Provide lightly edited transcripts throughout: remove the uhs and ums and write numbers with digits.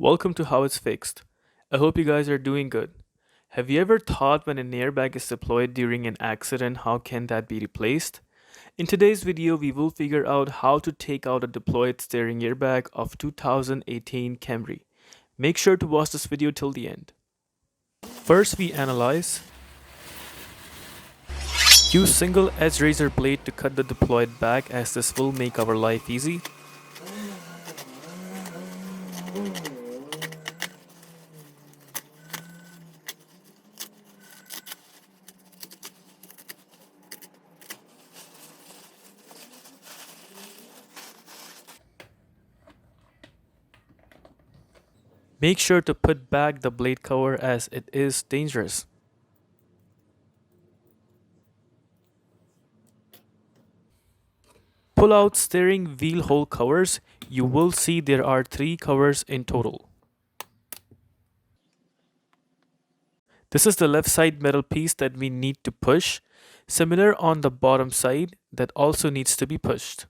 Welcome to How It's Fixed. I hope you guys are doing good. Have you ever thought when an airbag is deployed during an accident, how can that be replaced? In today's video, we will figure out how to take out a deployed steering airbag of 2018 Camry. Make sure to watch this video till the end. First, we analyze. Use single edge razor blade to cut the deployed bag as this will make our life easy. Make sure to put back the blade cover as it is dangerous. Pull out steering wheel hole covers. You will see there are 3 covers in total. This is the left side metal piece that we need to push. Similar on the bottom side that also needs to be pushed.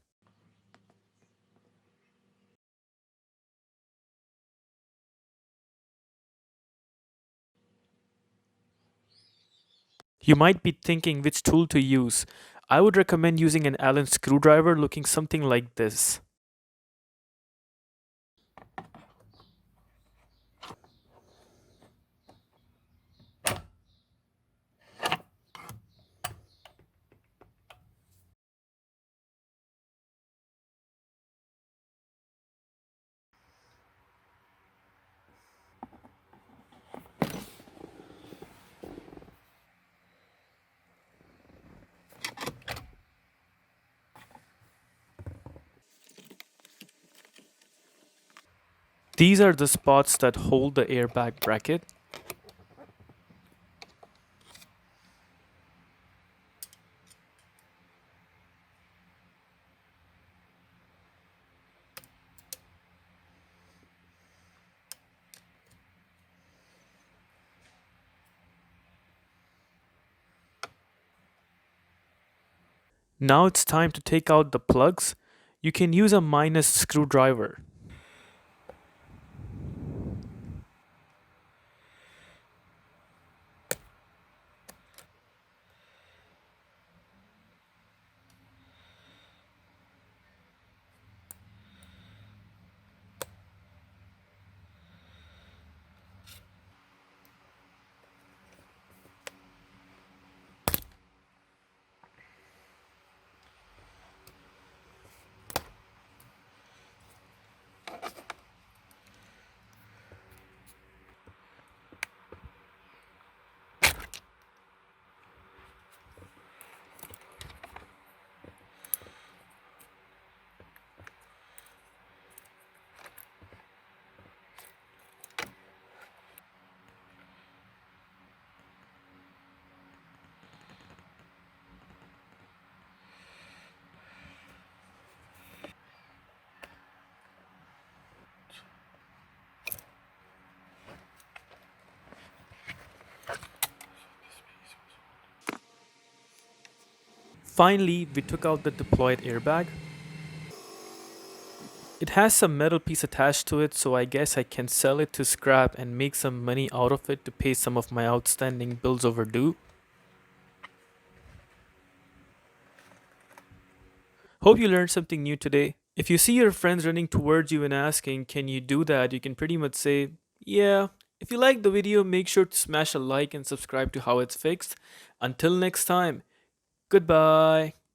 You might be thinking which tool to use. I would recommend using an Allen screwdriver looking something like this. These are the spots that hold the airbag bracket. Now it's time to take out the plugs. You can use a minus screwdriver. Finally, we took out the deployed airbag. It has some metal piece attached to it, so I guess I can sell it to scrap and make some money out of it to pay some of my outstanding bills overdue. Hope you learned something new today. If you see your friends running towards you and asking, can you do that? You can pretty much say, yeah. If you liked the video, make sure to smash a like and subscribe to How It's Fixed. Until next time, goodbye.